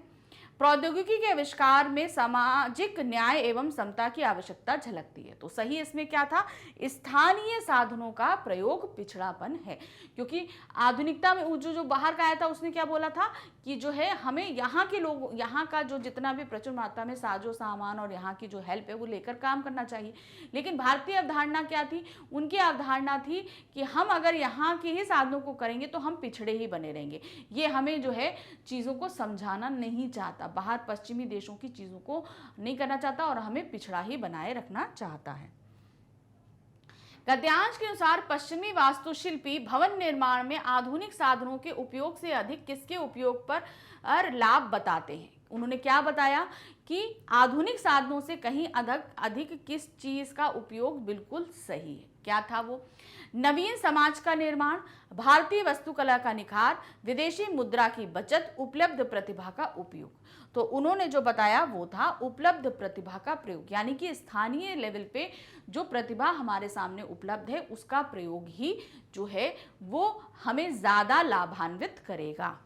प्रौद्योगिकी के आविष्कार में सामाजिक न्याय एवं समता की आवश्यकता झलकती है। तो सही इसमें क्या था, स्थानीय साधनों का प्रयोग पिछड़ापन है, क्योंकि आधुनिकता में जो बाहर का आया था उसने क्या बोला था कि जो है हमें यहाँ के लोग, यहाँ का जो जितना भी प्रचुर मात्रा में साजो सामान और यहाँ की जो हेल्प है वो लेकर काम करना चाहिए। लेकिन भारतीय अवधारणा क्या थी, उनकी अवधारणा थी कि हम अगर यहाँ के ही साधनों को करेंगे तो हम पिछड़े ही बने रहेंगे। ये हमें जो है चीज़ों को समझाना नहीं चाहता, बाहर पश्चिमी देशों की चीज़ों को नहीं करना चाहता और हमें पिछड़ा ही बनाए रखना चाहता है। गद्यांश के अनुसार पश्चिमी वास्तुशिल्पी भवन निर्माण में आधुनिक साधनों के उपयोग से अधिक किसके उपयोग पर लाभ बताते हैं। उन्होंने क्या बताया कि आधुनिक साधनों से कहीं अधिक किस चीज का उपयोग बिल्कुल सही है। क्या था वो, नवीन समाज का निर्माण, भारतीय वस्तुकला का निखार, विदेशी मुद्रा की बचत, उपलब्ध प्रतिभा का उपयोग। तो उन्होंने जो बताया वो था उपलब्ध प्रतिभा का प्रयोग, यानी कि स्थानीय लेवल पे जो प्रतिभा हमारे सामने उपलब्ध है उसका प्रयोग ही जो है वो हमें ज्यादा लाभान्वित करेगा।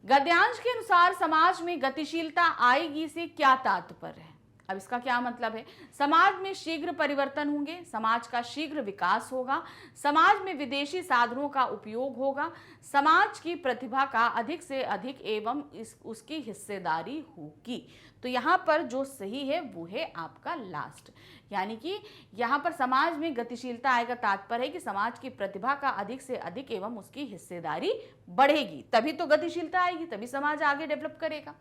गद्यांश के अनुसार समाज में गतिशीलता आएगी से क्या तात्पर्य है। अब इसका क्या मतलब है, समाज में शीघ्र परिवर्तन होंगे, समाज का शीघ्र विकास होगा, समाज में विदेशी साधनों का उपयोग होगा, समाज की प्रतिभा का अधिक से अधिक एवं उसकी हिस्सेदारी होगी। तो यहाँ पर जो सही है वो है आपका लास्ट, यानी कि यहाँ पर समाज में गतिशीलता आएगा, तात्पर्य है कि समाज की प्रतिभा का अधिक से अधिक एवं उसकी हिस्सेदारी बढ़ेगी, तभी तो गतिशीलता आएगी, तभी समाज आगे डेवलप करेगा।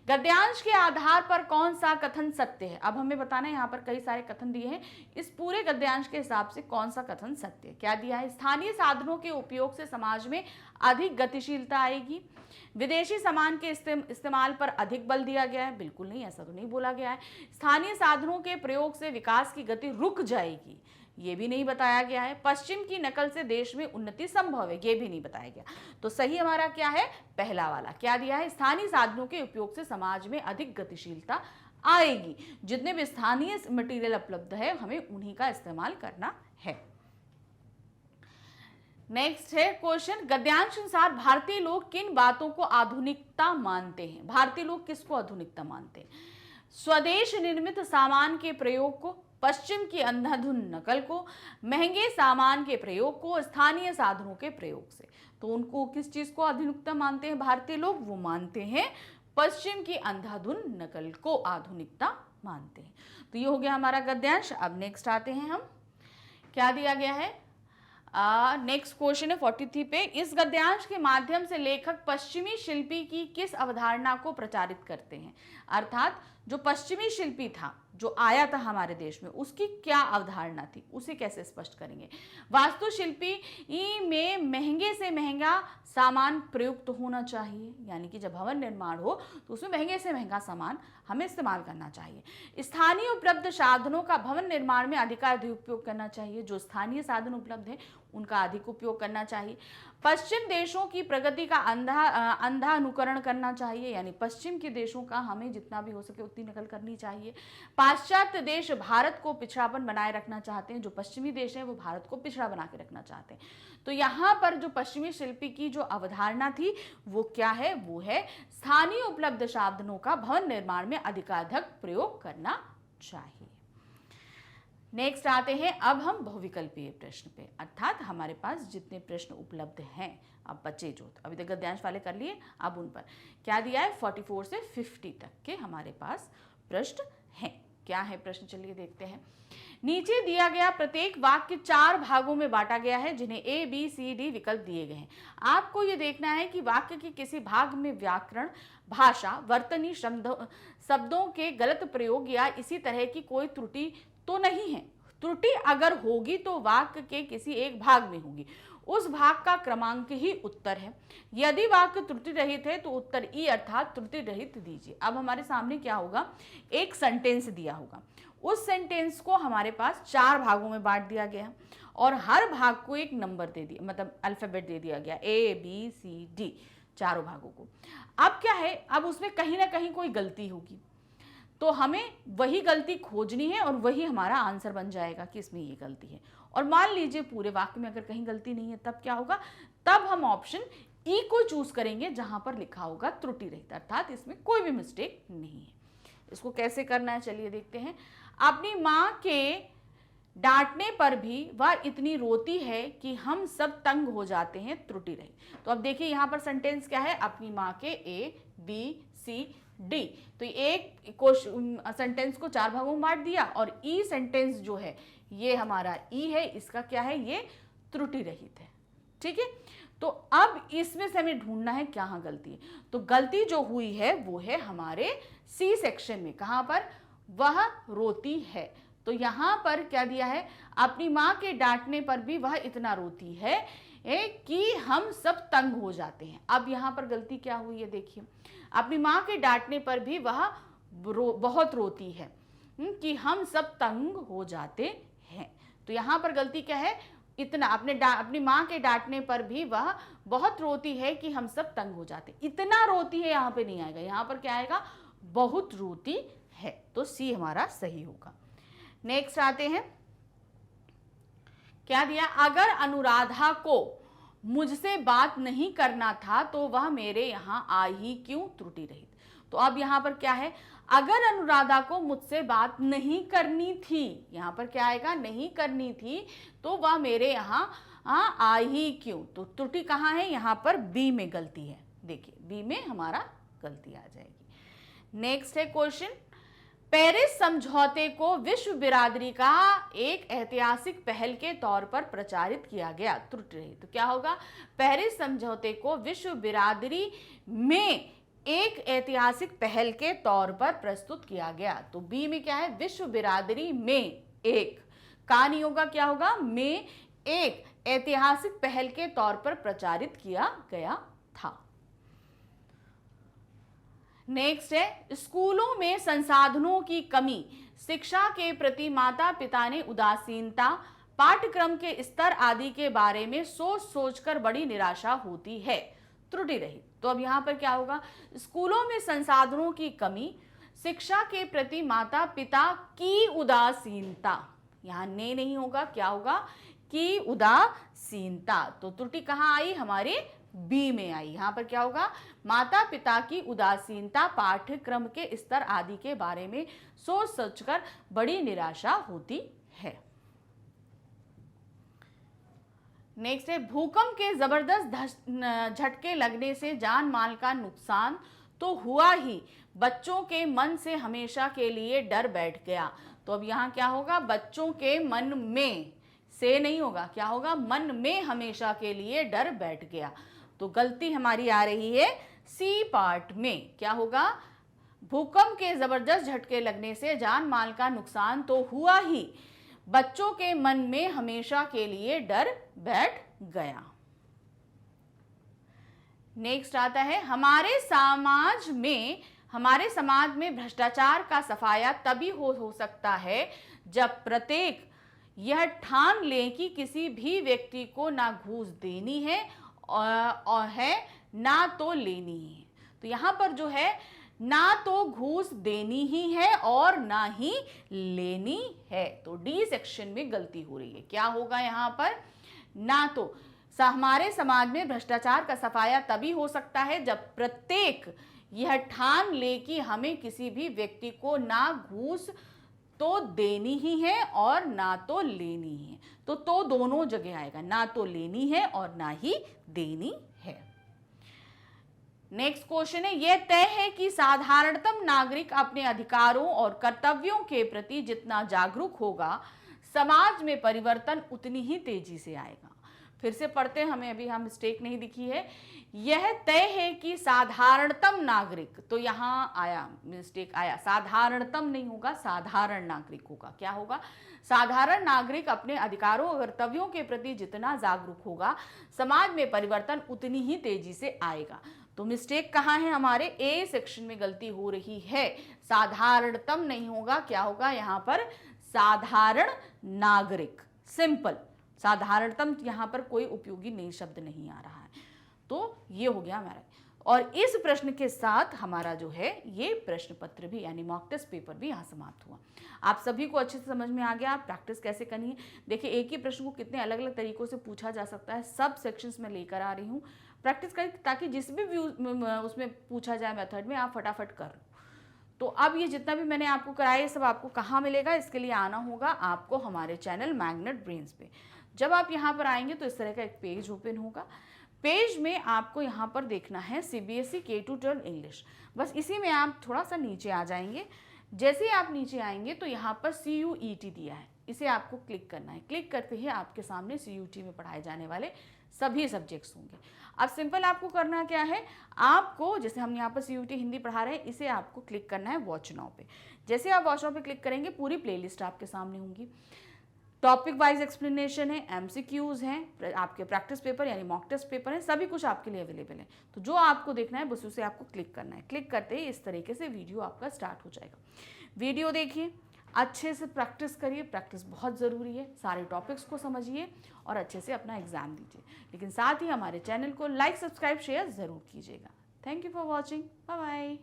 गद्यांश के आधार पर कौन सा कथन सत्य है। अब हमें बताना है, यहाँ पर कई सारे कथन दिए हैं, इस पूरे गद्यांश के हिसाब से कौन सा कथन सत्य है। क्या दिया है, स्थानीय साधनों के उपयोग से समाज में अधिक गतिशीलता आएगी, विदेशी सामान के इस्तेमाल पर अधिक बल दिया गया है। बिल्कुल नहीं, ऐसा तो नहीं बोला गया है। स्थानीय साधनों के प्रयोग से विकास की गति रुक जाएगी, ये भी नहीं बताया गया है। पश्चिम की नकल से देश में उन्नति संभव है, ये भी नहीं बताया गया। तो सही हमारा क्या है, पहला वाला। क्या दिया है, स्थानीय साधनों के उपयोग से समाज में अधिक गतिशीलता आएगी, जितने भी स्थानीय मटेरियल उपलब्ध है हमें उन्हीं का इस्तेमाल करना है। नेक्स्ट है क्वेश्चन, गद्यांश अनुसार भारतीय लोग किन बातों को आधुनिकता मानते हैं। भारतीय लोग किसको आधुनिकता मानते हैं, स्वदेश निर्मित सामान के प्रयोग को, पश्चिम की अंधाधुंध नकल को, महंगे सामान के प्रयोग को, स्थानीय साधनों के प्रयोग से। तो उनको किस चीज को आधुनिकता मानते हैं भारतीय लोग, वो मानते हैं पश्चिम की अंधाधुंध नकल को आधुनिकता मानते हैं। तो ये हो गया हमारा गद्यांश। अब नेक्स्ट आते हैं हम, क्या दिया गया है, नेक्स्ट क्वेश्चन है 43 पे, इस गद्यांश के माध्यम से लेखक पश्चिमी शिल्पी की किस अवधारणा को प्रचारित करते हैं। अर्थात जो पश्चिमी शिल्पी था, जो आया था हमारे देश में, उसकी क्या अवधारणा थी, उसे कैसे स्पष्ट करेंगे। वास्तुशिल्पी में महंगे से महंगा सामान प्रयुक्त होना चाहिए, यानी कि जब भवन निर्माण हो तो उसमें महंगे से महंगा सामान हमें इस्तेमाल करना चाहिए। स्थानीय उपलब्ध साधनों का भवन निर्माण में अधिकाधिक उपयोग करना चाहिए, जो स्थानीय साधन उपलब्ध है उनका अधिक उपयोग करना चाहिए। पश्चिम देशों की प्रगति का अंधा अनुकरण करना चाहिए, यानी पश्चिम के देशों का हमें जितना भी हो सके उतनी नकल करनी चाहिए। पाश्चात्य देश भारत को पिछड़ापन बनाए रखना चाहते हैं, जो पश्चिमी देश है वो भारत को पिछड़ा बना के रखना चाहते हैं। तो यहाँ पर जो पश्चिमी शिल्पी की जो अवधारणा थी वो क्या है, वो है स्थानीय उपलब्ध साधनों का भवन निर्माण में अधिकाधिक प्रयोग करना चाहिए। नेक्स्ट आते हैं अब हम बहुविकल्पीय प्रश्न पे, अर्थात हमारे पास जितने प्रश्न उपलब्ध हैं, अब बचे जो अभी तक गद्यांश वाले कर लिए, अब उन पर क्या दिया है, 44 से 50 तक के हमारे पास प्रश्न हैं। क्या है प्रश्न, चलिए देखते हैं। नीचे दिया गया प्रत्येक वाक्य 4 भागों में बांटा गया है, जिन्हें A, B, C, D विकल्प दिए गए हैं। आपको ये देखना है कि वाक्य के किसी भाग में व्याकरण, भाषा, वर्तनी शब्दों के गलत प्रयोग या इसी तरह की कोई त्रुटि तो नहीं है। त्रुटि अगर होगी तो वाक्य के किसी एक भाग में होगी, उस भाग का क्रमांक ही उत्तर है। यदि वाक्य त्रुटि रहित है तो उत्तर ई अर्थात त्रुटि रहित दीजिए। अब हमारे सामने क्या होगा, एक सेंटेंस दिया होगा, उस सेंटेंस को हमारे पास 4 भागों में बांट दिया गया और हर भाग को एक नंबर दे दिया, मतलब अल्फाबेट दे दिया गया, A, B, C, D, चारों भागों को। अब क्या है, अब उसमें कहीं ना कहीं कोई गलती होगी, तो हमें वही गलती खोजनी है और वही हमारा आंसर बन जाएगा कि इसमें ये गलती है। और मान लीजिए पूरे वाक्य में अगर कहीं गलती नहीं है, तब क्या होगा, तब हम ऑप्शन ई को चूज करेंगे जहां पर लिखा होगा त्रुटि रहित, अर्थात इसमें कोई भी मिस्टेक नहीं है। इसको कैसे करना है चलिए देखते हैं। अपनी माँ के डांटने पर भी वह इतनी रोती है कि हम सब तंग हो जाते हैं, त्रुटि रहित। तो अब देखिए यहाँ पर सेंटेंस क्या है, अपनी माँ के ए बी सी डी। तो एक सेंटेंस को 4 भागों में बांट दिया और ई सेंटेंस जो है ये हमारा ई है, इसका क्या है, ये त्रुटि रहित है। ठीक है, तो अब इसमें से हमें ढूंढना है कहाँ गलती है। तो गलती जो हुई है वो है हमारे सी सेक्शन में, कहां पर, वह रोती है। तो यहां पर क्या दिया है, अपनी माँ के डांटने पर भी वह इतना रोती है कि हम सब तंग हो जाते हैं। अब यहां पर गलती क्या हुई है, देखिए, अपनी माँ के डांटने पर भी वह बहुत रोती है कि हम सब तंग हो जाते हैं। तो यहां पर गलती क्या है, इतना, अपनी माँ के डांटने पर भी वह बहुत रोती है कि हम सब तंग हो जाते। इतना रोती है यहाँ पे नहीं आएगा, यहाँ पर क्या आएगा, बहुत रोती है। तो सी हमारा सही होगा। नेक्स्ट आते हैं, क्या दिया, अगर अनुराधा को मुझसे बात नहीं करना था तो वह मेरे यहाँ आई ही क्यों, त्रुटि रहित। तो अब यहाँ पर क्या है, अगर अनुराधा को मुझसे बात नहीं करनी थी, यहाँ पर क्या आएगा, नहीं करनी थी, तो वह मेरे यहाँ आई ही क्यों। तो त्रुटि कहाँ है, यहाँ पर बी में गलती है। देखिए बी में हमारा गलती आ जाएगी। नेक्स्ट है क्वेश्चन, पेरिस समझौते को विश्व बिरादरी का एक ऐतिहासिक पहल के तौर पर प्रचारित किया गया, त्रुटि रहित। तो क्या होगा, पेरिस समझौते को विश्व बिरादरी में एक ऐतिहासिक पहल के तौर पर प्रस्तुत किया गया। तो बी में क्या है, विश्व बिरादरी में एक, का नहीं होगा, क्या होगा, में एक ऐतिहासिक पहल के तौर पर प्रचारित किया गया था। नेक्स्ट है, स्कूलों में संसाधनों की कमी, शिक्षा के प्रति माता पिता ने उदासीनता, पाठ्यक्रम के स्तर आदि के बारे में सोच सोचकर बड़ी निराशा होती है, त्रुटि रहित। तो अब यहाँ पर क्या होगा, स्कूलों में संसाधनों की कमी, शिक्षा के प्रति माता पिता की उदासीनता, यहाँ ने नहीं होगा, क्या होगा, की उदासीनता। तो त्रुटि कहाँ आई, हमारे बी में आई। यहाँ पर क्या होगा, माता पिता की उदासीनता, पाठ्यक्रम के स्तर आदि के बारे में सोच सोचकर बड़ी निराशा होती है। नेक्स्ट है, भूकंप के जबरदस्त झटके लगने से जान माल का नुकसान तो हुआ ही, बच्चों के मन से हमेशा के लिए डर बैठ गया। तो अब यहाँ क्या होगा, बच्चों के मन में, से नहीं होगा, क्या होगा, मन में हमेशा के लिए डर बैठ गया। तो गलती हमारी आ रही है सी पार्ट में, क्या होगा, भूकंप के जबरदस्त झटके लगने से जान माल का नुकसान तो हुआ ही, बच्चों के मन में हमेशा के लिए डर बैठ गया। नेक्स्ट आता है, हमारे समाज में भ्रष्टाचार का सफाया तभी हो सकता है जब प्रत्येक यह ठान ले कि किसी भी व्यक्ति को ना घूस देनी है और है ना तो लेनी है। तो यहाँ पर जो है, ना तो घूस देनी ही है और ना ही लेनी है। तो डी सेक्शन में गलती हो रही है। क्या होगा यहाँ पर, ना तो, हमारे समाज में भ्रष्टाचार का सफाया तभी हो सकता है जब प्रत्येक यह ठान ले कि हमें किसी भी व्यक्ति को ना घूस तो देनी ही है और ना तो लेनी है। तो दोनों जगह आएगा, ना तो लेनी है और ना ही देनी है। नेक्स्ट क्वेश्चन है, यह तय है कि साधारणतम नागरिक अपने अधिकारों और कर्तव्यों के प्रति जितना जागरूक होगा, समाज में परिवर्तन उतनी ही तेजी से आएगा। फिर से पढ़ते हैं, हमें अभी यहाँ मिस्टेक नहीं दिखी है। यह तय है कि साधारणतम नागरिक, तो यहाँ आया मिस्टेक आया, साधारणतम नहीं होगा, साधारण नागरिक होगा। क्या होगा, साधारण नागरिक अपने अधिकारों और कर्तव्यों के प्रति जितना जागरूक होगा, समाज में परिवर्तन उतनी ही तेजी से आएगा। तो मिस्टेक कहाँ है, हमारे ए सेक्शन में गलती हो रही है, साधारणतम नहीं होगा, क्या होगा यहाँ पर, साधारण नागरिक, सिंपल। साधारणतम यहाँ पर कोई उपयोगी नई शब्द नहीं आ रहा है। तो ये हो गया हमारा। और इस प्रश्न के साथ हमारा जो है ये प्रश्न पत्र भी यानी मॉक टेस्ट पेपर भी यहाँ समाप्त हुआ। आप सभी को अच्छे से समझ में आ गया आप प्रैक्टिस कैसे करनी है। देखिए एक ही प्रश्न को कितने अलग अलग तरीकों से पूछा जा सकता है, सब सेक्शंस में लेकर आ रही हूँ। प्रैक्टिस करें ताकि जिस भी उसमें पूछा जाए मेथड में आप फटाफट कर लो। तो अब ये जितना भी मैंने आपको कराया ये सब आपको कहाँ मिलेगा, इसके लिए आना होगा आपको हमारे चैनल मैग्नेट ब्रेन्स पे। जब आप यहाँ पर आएंगे तो इस तरह का एक पेज ओपन होगा। पेज में आपको यहाँ पर देखना है CBSE K-12 इंग्लिश। बस इसी में आप थोड़ा सा नीचे आ जाएंगे। जैसे ही आप नीचे आएंगे तो यहाँ पर CUET दिया है, इसे आपको क्लिक करना है। क्लिक करते ही आपके सामने CUT में पढ़ाए जाने वाले सभी सब्जेक्ट्स होंगे। अब सिंपल आपको करना क्या है, आपको जैसे हम यहाँ पर CUT हिंदी पढ़ा रहे हैं, इसे आपको क्लिक करना है वॉच नाउ पे। जैसे आप वॉच नाउ पे क्लिक करेंगे पूरी प्लेलिस्ट आपके सामने होंगी। टॉपिक वाइज एक्सप्लेनेशन है, MCQs हैं, आपके प्रैक्टिस पेपर यानी मॉक टेस्ट पेपर है, सभी कुछ आपके लिए अवेलेबल है। तो जो आपको देखना है बस उसे आपको क्लिक करना है। क्लिक करते ही इस तरीके से वीडियो आपका स्टार्ट हो जाएगा। वीडियो देखिए, अच्छे से प्रैक्टिस करिए, प्रैक्टिस बहुत ज़रूरी है। सारे टॉपिक्स को समझिए और अच्छे से अपना एग्जाम दीजिए। लेकिन साथ ही हमारे चैनल को लाइक, सब्सक्राइब, शेयर ज़रूर कीजिएगा। Thank you for watching, bye bye.